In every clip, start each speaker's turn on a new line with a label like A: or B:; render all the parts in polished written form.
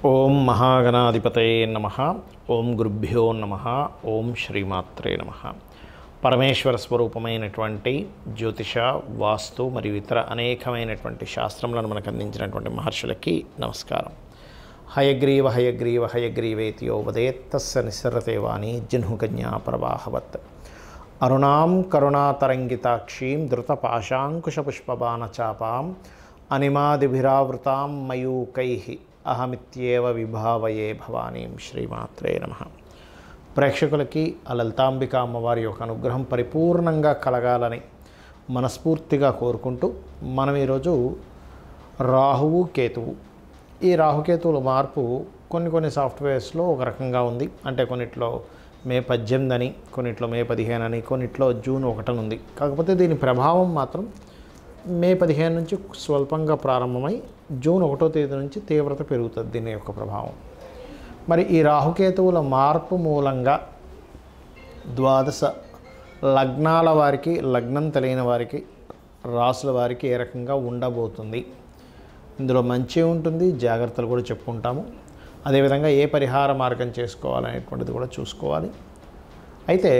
A: ఓం మహాగణాధిపతయే నమః. ఓం గురుభ్యో నమః. ఓం శ్రీమాత్రే నమః. పరమేశ్వర స్వరూపమైనటువంటి జ్యోతిష, వాస్తు మరియు ఇతర అనేకమైనటువంటి శాస్త్రములను మనకు అందించినటువంటి మహర్షులకి నమస్కారం. హయగ్రీవ హయగ్రీవ హయగ్రీవేతియో వదేత్తస్య నిస్సరతే వాణి జిహ్నుకన్యా ప్రవాహవత్. అరుణాం కరుణాతరంగితాక్షీం ధృతపాశాంకుశపుష్పబాణచాపాం అనిమాదిభిరావృతాం మయూకైః అహమిత్యేవ విభావయే భవానీం. శ్రీమాత్రే నమః. ప్రేక్షకులకి ఆ లలితాంబిక అమ్మవారి యొక్క అనుగ్రహం పరిపూర్ణంగా కలగాలని మనస్ఫూర్తిగా కోరుకుంటూ మనం ఈరోజు రాహువు కేతువు, ఈ రాహుకేతువుల మార్పు కొన్ని సాఫ్ట్వేర్స్లో ఒక రకంగా ఉంది. అంటే కొన్నిట్లో మే 18 అని, కొన్నిట్లో మే 15 అని, కొన్నిట్లో జూన్ 1 ఉంది. కాకపోతే దీని ప్రభావం మాత్రం మే 15 నుంచి స్వల్పంగా ప్రారంభమై జూన్ 1వ తేదీ నుంచి తీవ్రత పెరుగుతుంది దీని యొక్క ప్రభావం. మరి ఈ రాహుకేతువుల మార్పు మూలంగా ద్వాదశ లగ్నాల వారికి, లగ్నం తెలియని వారికి, రాసుల వారికి ఏ రకంగా ఉండబోతుంది, ఇందులో మంచి ఉంటుంది, జాగ్రత్తలు కూడా చెప్పుకుంటాము. అదేవిధంగా ఏ పరిహార మార్గం చేసుకోవాలనేటువంటిది కూడా చూసుకోవాలి. అయితే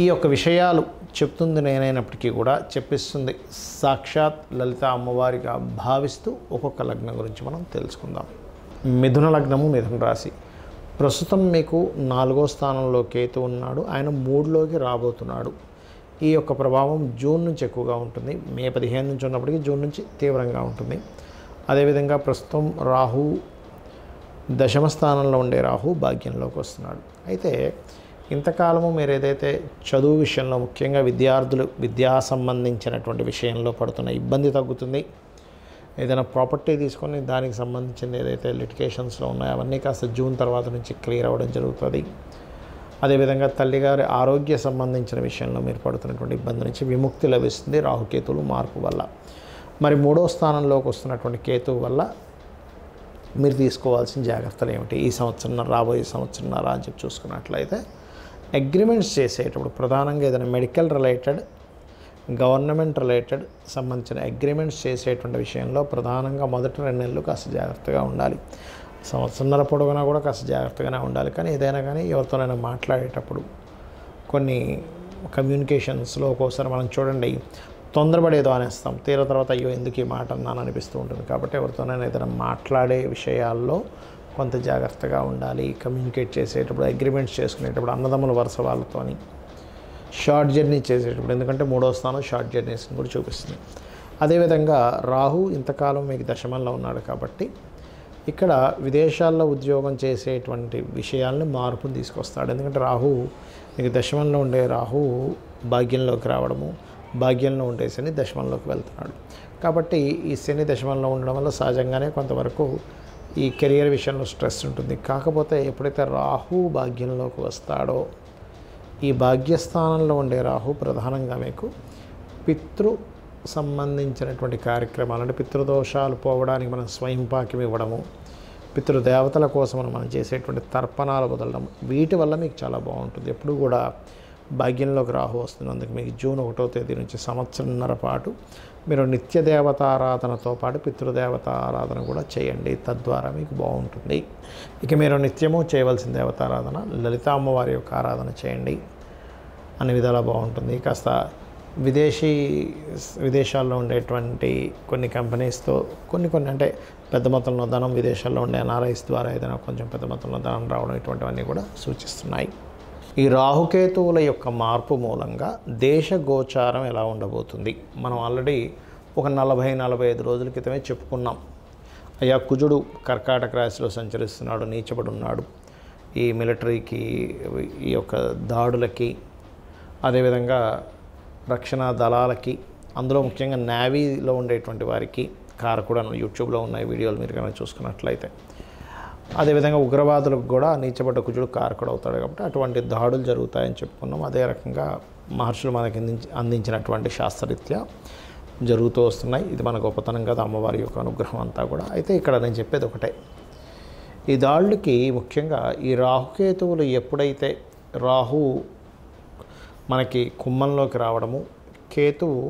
A: ఈ యొక్క విషయాలు చెప్తుంది నేనైనప్పటికీ కూడా చెప్పిస్తుంది సాక్షాత్ లలిత అమ్మవారిగా భావిస్తూ ఒక్కొక్క లగ్నం గురించి మనం తెలుసుకుందాం. మిథున లగ్నము, మిథున రాశి. ప్రస్తుతం మీకు 4వ స్థానంలో కేతు ఉన్నాడు. ఆయన 3లోకి రాబోతున్నాడు. ఈ యొక్క ప్రభావం జూన్ నుంచి ఎక్కువగా ఉంటుంది. మే 15 నుంచి ఉన్నప్పటికీ జూన్ నుంచి తీవ్రంగా ఉంటుంది. అదేవిధంగా ప్రస్తుతం రాహు దశమ స్థానంలో ఉండే రాహు భాగ్యంలోకి వస్తున్నాడు. అయితే ఇంతకాలము మీరు ఏదైతే చదువు విషయంలో, ముఖ్యంగా విద్యార్థులు విద్యా సంబంధించినటువంటి విషయంలో పడుతున్న ఇబ్బంది తగ్గుతుంది. ఏదైనా ప్రాపర్టీ తీసుకొని దానికి సంబంధించిన ఏదైతే లిటికేషన్స్లో ఉన్నాయో అవన్నీ కాస్త జూన్ తర్వాత నుంచి క్లియర్ అవ్వడం జరుగుతుంది. అదేవిధంగా తల్లిగారి ఆరోగ్య సంబంధించిన విషయంలో మీరు పడుతున్నటువంటి ఇబ్బంది నుంచి విముక్తి లభిస్తుంది రాహుకేతువులు మార్పు వల్ల. మరి 3వ స్థానంలోకి వస్తున్నటువంటి కేతువు వల్ల మీరు తీసుకోవాల్సిన జాగ్రత్తలు ఏమిటి ఈ సంవత్సరం, రాబోయే సంవత్సరం అని చెప్పి చూసుకున్నట్లయితే, అగ్రిమెంట్స్ చేసేటప్పుడు ప్రధానంగా ఏదైనా మెడికల్ రిలేటెడ్, గవర్నమెంట్ రిలేటెడ్ సంబంధించిన అగ్రిమెంట్స్ చేసేటువంటి విషయంలో ప్రధానంగా మొదటి 2 నెలలు కాస్త జాగ్రత్తగా ఉండాలి. సంవత్సరంన్నర పొడవునా కూడా కాస్త జాగ్రత్తగానే ఉండాలి. కానీ ఏదైనా కానీ ఎవరితోనైనా మాట్లాడేటప్పుడు కొన్ని కమ్యూనికేషన్స్లో ఒక్కోసారి మనం చూడండి తొందరపడేదో అనేస్తాం, తీర తర్వాత అయ్యో ఎందుకు ఈ మాట అన్నాను అనిపిస్తూ ఉంటుంది. కాబట్టి ఎవరితోనైనా ఏదైనా మాట్లాడే విషయాల్లో కొంత జాగ్రత్తగా ఉండాలి. కమ్యూనికేట్ చేసేటప్పుడు, అగ్రిమెంట్స్ చేసుకునేటప్పుడు, అన్నదమ్ముల వరుస వాళ్ళతోని, షార్ట్ జర్నీ చేసేటప్పుడు, ఎందుకంటే 3వ స్థానం షార్ట్ జర్నీస్ని కూడా చూపిస్తుంది. అదేవిధంగా రాహు ఇంతకాలం మీకు దశమంలో ఉన్నాడు కాబట్టి ఇక్కడ విదేశాల్లో ఉద్యోగం చేసేటువంటి విషయాల్ని మార్పును తీసుకొస్తాడు. ఎందుకంటే రాహు మీకు దశమంలో ఉండే రాహు భాగ్యంలోకి రావడము, భాగ్యంలో ఉండే శని దశమంలోకి వెళ్తున్నాడు. కాబట్టి ఈ శని దశమంలో ఉండడం వల్ల సహజంగానే కొంతవరకు ఈ కెరియర్ విషయంలో స్ట్రెస్ ఉంటుంది. కాకపోతే ఎప్పుడైతే రాహు భాగ్యంలోకి వస్తాడో, ఈ భాగ్యస్థానంలో ఉండే రాహు ప్రధానంగా మీకు పితృ సంబంధించినటువంటి కార్యక్రమాలు, అంటే పితృదోషాలు పోవడానికి మనం స్వయంపాకం ఇవ్వడము, పితృదేవతల కోసం మనం చేసేటువంటి తర్పణాలు వదలడం, వీటి వల్ల మీకు చాలా బాగుంటుంది. ఎప్పుడు కూడా భాగ్యంలోకి రాహు వస్తున్నందుకు మీకు జూన్ 1వ తేదీ నుంచి సంవత్సరంన్నర పాటు మీరు నిత్య దేవతారాధనతో పాటు పితృదేవతారాధన కూడా చేయండి. తద్వారా మీకు బాగుంటుంది. ఇక మీరు నిత్యము చేయవలసిన దేవతారాధన లలిత అమ్మవారి యొక్క ఆరాధన చేయండి. అన్ని విధాలా బాగుంటుంది. కాస్త విదేశాల్లో ఉండేటువంటి కొన్ని కంపెనీస్తో కొన్ని అంటే పెద్ద మొత్తంలో ధనం విదేశాల్లో ఉండే ఎన్ఆర్ఐస్ ద్వారా ఏదైనా కొంచెం పెద్ద మొత్తంలో ధనం రావడం, ఇటువంటివన్నీ కూడా సూచిస్తున్నాయి. ఈ రాహుకేతువుల యొక్క మార్పు మూలంగా దేశ గోచారం ఎలా ఉండబోతుంది మనం ఆల్రెడీ ఒక 40-45 రోజుల క్రితమే చెప్పుకున్నాం. అయ్యా కుజుడు కర్కాటక రాశిలో సంచరిస్తున్నాడు, నీచబడి ఉన్నాడు. ఈ మిలిటరీకి, ఈ యొక్క దాడులకి, అదేవిధంగా రక్షణ దళాలకి, అందులో ముఖ్యంగా నేవీలో ఉండేటువంటి వారికి కారకుడు అని యూట్యూబ్లో ఉన్న వీడియోలు మీరు కనుక చూసుకున్నట్లయితే, అదేవిధంగా ఉగ్రవాదులకు కూడా నీచబడ్డ కుజుడు కారకుడు అవుతాడు. కాబట్టి అటువంటి దాడులు జరుగుతాయని చెప్పుకున్నాం. అదే రకంగా మహర్షులు మనకి అందించినటువంటి శాస్త్రరీత్యా జరుగుతూ వస్తున్నాయి. ఇది మన గొప్పతనం కదా, అమ్మవారి యొక్క అనుగ్రహం అంతా కూడా. అయితే ఇక్కడ నేను చెప్పేది ఒకటే, ఈ దాడులకి ముఖ్యంగా ఈ రాహుకేతువులు ఎప్పుడైతే రాహు మనకి కుంభంలోకి రావడము, కేతువు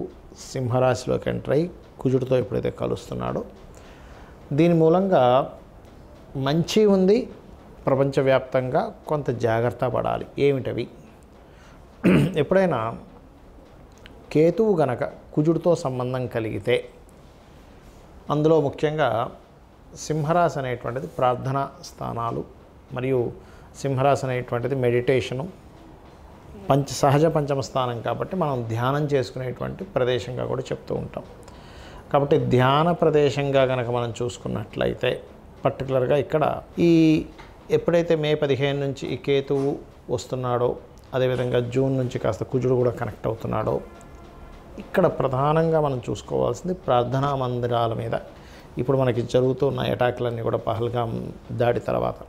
A: సింహరాశిలోకి ఎంటర్ అయ్యి కుజుడితో ఎప్పుడైతే కలుస్తున్నాడో, దీని మూలంగా మంచి ఉంది, ప్రపంచవ్యాప్తంగా కొంత జాగ్రత్త పడాలి. ఏమిటవి? ఎప్పుడైనా కేతువు గనక కుజుడితో సంబంధం కలిగితే, అందులో ముఖ్యంగా సింహరాశి అనేటువంటిది ప్రార్థనా స్థానాలు, మరియు సింహరాశి అనేటువంటిది మెడిటేషను, సహజ పంచమ స్థానం కాబట్టి మనం ధ్యానం చేసుకునేటువంటి ప్రదేశంగా కూడా చెప్తూ ఉంటాం. కాబట్టి ధ్యాన ప్రదేశంగా కనుక మనం చూసుకున్నట్లయితే పర్టికులర్గా ఇక్కడ ఎప్పుడైతే మే 15 నుంచి ఈ కేతువు వస్తున్నాడో, అదేవిధంగా జూన్ నుంచి కాస్త కుజుడు కూడా కనెక్ట్ అవుతున్నాడో, ఇక్కడ ప్రధానంగా మనం చూసుకోవాల్సింది ప్రార్థనా మందిరాల మీద. ఇప్పుడు మనకి జరుగుతున్న అటాక్లన్నీ కూడా పహల్గాం దాడి తర్వాత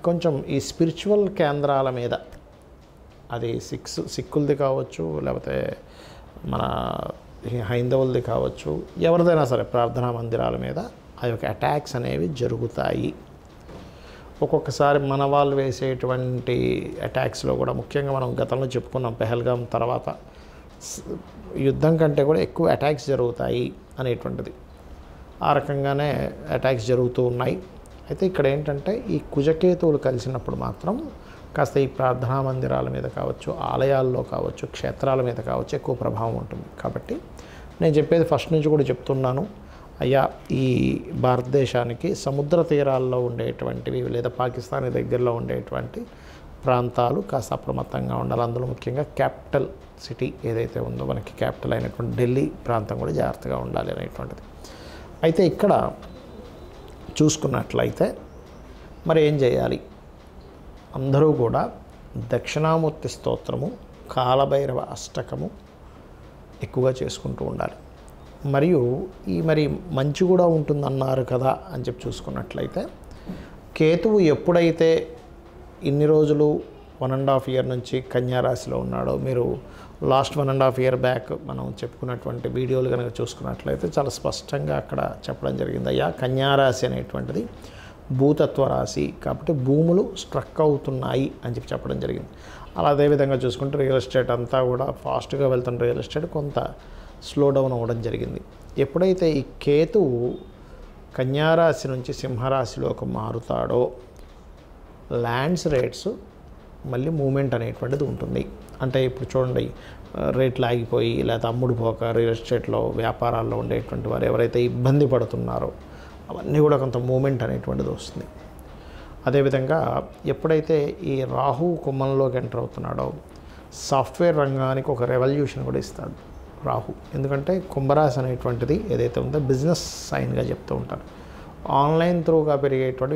A: కొంచెం ఈ స్పిరిచువల్ కేంద్రాల మీద, అది సిక్కులది కావచ్చు, లేకపోతే మన హైందవులది కావచ్చు, ఎవరిదైనా సరే ప్రార్థనా మందిరాల మీద ఆ యొక్క అటాక్స్ అనేవి జరుగుతాయి. ఒక్కొక్కసారి మన వాళ్ళు వేసేటువంటి అటాక్స్లో కూడా ముఖ్యంగా మనం గతంలో చెప్పుకున్నాం, పహల్గాం తర్వాత యుద్ధం కంటే కూడా ఎక్కువ అటాక్స్ జరుగుతాయి అనేటువంటిది. ఆ రకంగానే అటాక్స్ జరుగుతూ ఉన్నాయి. అయితే ఇక్కడ ఏంటంటే ఈ కుజకేతువులు కలిసినప్పుడు మాత్రం కాస్త ఈ ప్రార్థనా మందిరాల మీద కావచ్చు, ఆలయాల్లో కావచ్చు, క్షేత్రాల మీద కావచ్చు ఎక్కువ ప్రభావం ఉంటుంది. కాబట్టి నేను చెప్పేది ఫస్ట్ నుంచి కూడా చెప్తున్నాను, అయ్యా ఈ భారతదేశానికి సముద్ర తీరాల్లో ఉండేటువంటివి లేదా పాకిస్తాన్ దగ్గరలో ఉండేటువంటి ప్రాంతాలు కాస్త అప్రమత్తంగా ఉండాలి. అందులో ముఖ్యంగా క్యాపిటల్ సిటీ ఏదైతే ఉందో, మనకి క్యాపిటల్ అయినటువంటి ఢిల్లీ ప్రాంతం కూడా జాగ్రత్తగా ఉండాలి అనేటువంటిది. అయితే ఇక్కడ చూసుకున్నట్లయితే మరి ఏం చేయాలి? అందరూ కూడా దక్షిణామూర్తి స్తోత్రము, కాలభైరవ అష్టకము ఎక్కువగా చేసుకుంటూ ఉండాలి. మరియు మరి మంచి కూడా ఉంటుందన్నారు కదా అని చెప్పి చూసుకున్నట్లయితే, కేతువు ఎప్పుడైతే ఇన్ని రోజులు 1.5 year నుంచి కన్యారాశిలో ఉన్నాడో, మీరు లాస్ట్ 1.5 year బ్యాక్ మనం చెప్పుకున్నటువంటి వీడియోలు కనుక చూసుకున్నట్లయితే చాలా స్పష్టంగా అక్కడ చెప్పడం జరిగింది, అయ్యా కన్యారాశి అనేటువంటిది భూతత్వ రాశి కాబట్టి భూములు స్ట్రక్ అవుతున్నాయి అని చెప్పి చెప్పడం జరిగింది. అలా అదేవిధంగా చూసుకుంటే రియల్ ఎస్టేట్ అంతా కూడా ఫాస్ట్గా వెళ్తున్న రియల్ ఎస్టేట్ కొంత స్లో డౌన్ అవ్వడం జరిగింది. ఎప్పుడైతే ఈ కేతువు కన్యారాశి నుంచి సింహరాశిలోకి మారుతాడో, ల్యాండ్స్ రేట్స్ మళ్ళీ మూమెంట్ అనేటువంటిది ఉంటుంది. అంటే ఇప్పుడు చూడండి, రేట్లు ఆగిపోయి లేదా అమ్ముడు పోక రియల్ ఎస్టేట్లో వ్యాపారాల్లో ఉండేటువంటి వారు ఎవరైతే ఇబ్బంది పడుతున్నారో అవన్నీ కూడా కొంత మూమెంట్ అనేటువంటిది వస్తుంది. అదేవిధంగా ఎప్పుడైతే ఈ రాహు కుంభంలోకి ఎంటర్ అవుతున్నాడో, సాఫ్ట్వేర్ రంగానికి ఒక రెవల్యూషన్ కూడా ఇస్తాడు రాహు. ఎందుకంటే కుంభరాశి అనేటువంటిది ఏదైతే ఉందో బిజినెస్ సైన్గా చెప్తూ ఉంటారు. ఆన్లైన్ త్రూగా పెరిగేటువంటి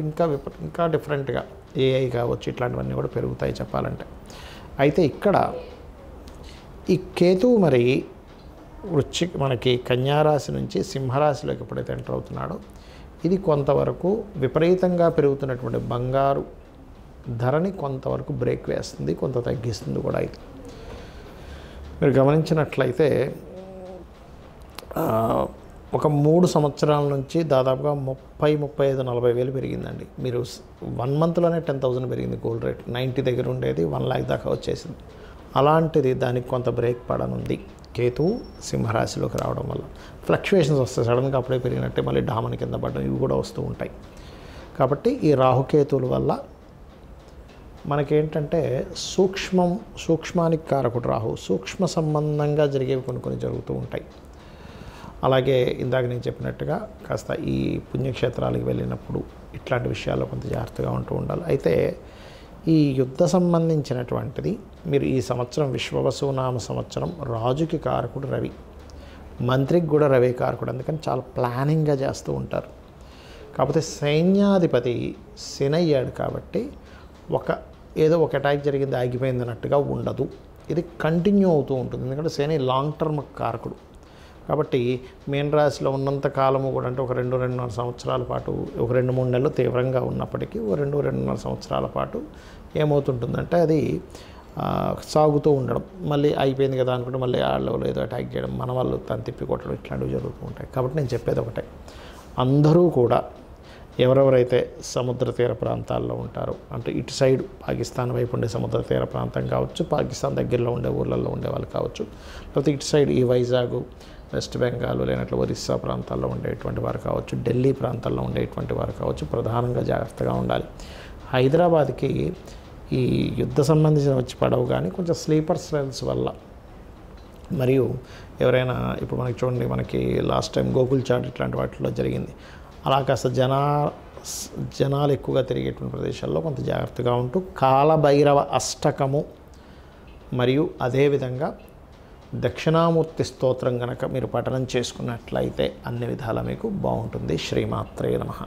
A: ఇంకా డిఫరెంట్గా ఏఐ కావచ్చు, ఇట్లాంటివన్నీ కూడా పెరుగుతాయి చెప్పాలంటే. అయితే ఇక్కడ ఈ కేతువు మరి మనకి కన్యారాశి నుంచి సింహరాశిలోకి ఎప్పుడైతే ఎంటర్ అవుతున్నాడో, ఇది కొంతవరకు విపరీతంగా పెరుగుతున్నటువంటి బంగారు ధరని కొంతవరకు బ్రేక్ వేస్తుంది, కొంత తగ్గిస్తుంది కూడా. ఇది మీరు గమనించినట్లయితే ఒక 3 సంవత్సరాల నుంచి దాదాపుగా 30, 35, 40 వేలు పెరిగిందండి. మీరు 1 monthలోనే 10,000 పెరిగింది గోల్డ్ రేట్. 90 దగ్గర ఉండేది 1 lakh దాకా వచ్చేసింది. అలాంటిది దానికి కొంత బ్రేక్ పడనుంది కేతువు సింహరాశిలోకి రావడం వల్ల. ఫ్లక్చువేషన్స్ వస్తాయి, సడన్గా అప్పుడే పెరిగినట్టే మళ్ళీ డామని కింద పడడం, ఇవి కూడా వస్తూ ఉంటాయి. కాబట్టి ఈ రాహుకేతువుల వల్ల మనకేంటంటే సూక్ష్మానికి కారకుడు రాహు, సూక్ష్మ సంబంధంగా జరిగేవి కొన్ని జరుగుతూ ఉంటాయి. అలాగే ఇందాక నేను చెప్పినట్టుగా కాస్త ఈ పుణ్యక్షేత్రాలకు వెళ్ళినప్పుడు ఇట్లాంటి విషయాల్లో కొంత జాగ్రత్తగా ఉంటూ ఉండాలి. అయితే ఈ యుద్ధ సంబంధించినటువంటిది మీరు ఈ సంవత్సరం విశ్వవసునామ సంవత్సరం రాజుకి కారకుడు రవి, మంత్రికి కూడా రవి కారకుడు, అందుకని చాలా ప్లానింగ్గా చేస్తూ ఉంటారు. కాకపోతే సైన్యాధిపతి శని అయ్యాడు కాబట్టి ఏదో ఒక అటాక్ జరిగింది ఆగిపోయింది అన్నట్టుగా ఉండదు, ఇది కంటిన్యూ అవుతూ ఉంటుంది. ఎందుకంటే శని లాంగ్ టర్మ్ కారకుడు కాబట్టి మీన రాశిలో ఉన్నంత కాలము కూడా, అంటే ఒక 2-2.5 సంవత్సరాల పాటు, ఒక 2-3 నెలలు తీవ్రంగా ఉన్నప్పటికీ 2-2.5 సంవత్సరాల పాటు ఏమవుతుంటుందంటే అది సాగుతూ ఉండడం, మళ్ళీ అయిపోయింది కదా అనుకుంటే మళ్ళీ వాళ్ళు ఏదో అటాక్ చేయడం, మన వాళ్ళు తను తిప్పి కొట్టడం, ఇట్లాంటివి జరుగుతూ ఉంటాయి. కాబట్టి నేను చెప్పేది ఒకటే, అందరూ కూడా ఎవరెవరైతే సముద్ర తీర ప్రాంతాల్లో ఉంటారో, అంటే ఇటు సైడ్ పాకిస్తాన్ వైపు ఉండే సముద్ర తీర ప్రాంతం కావచ్చు, పాకిస్తాన్ దగ్గరలో ఉండే ఊళ్ళల్లో ఉండే వాళ్ళు కావచ్చు, లేకపోతే ఇటు సైడ్ ఈ వైజాగ్ వెస్ట్ బెంగాల్ లేనట్లు ఒరిస్సా ప్రాంతాల్లో ఉండేటువంటి వారు కావచ్చు, ఢిల్లీ ప్రాంతాల్లో ఉండేటువంటి వారు కావచ్చు, ప్రధానంగా జాగ్రత్తగా ఉండాలి. హైదరాబాద్కి ఈ యుద్ధ సంబంధించిన వచ్చి పడవు, కానీ కొంచెం స్లీపర్ సెల్స్ వల్ల, మరియు ఎవరైనా ఇప్పుడు మనకి చూడండి, మనకి లాస్ట్ టైం గోకుల్ చాట్ ఇట్లాంటి వాటిల్లో జరిగింది. అలా కాస్త జనాలు ఎక్కువగా తిరిగేటువంటి ప్రదేశాల్లో కొంత జాగ్రత్తగా ఉంటూ కాలభైరవ అష్టకము మరియు అదేవిధంగా దక్షిణామూర్తి స్తోత్రం కనుక మీరు పఠనం చేసుకున్నట్లయితే అన్ని విధాలా మీకు బాగుంటుంది. శ్రీమాత్రే నమః.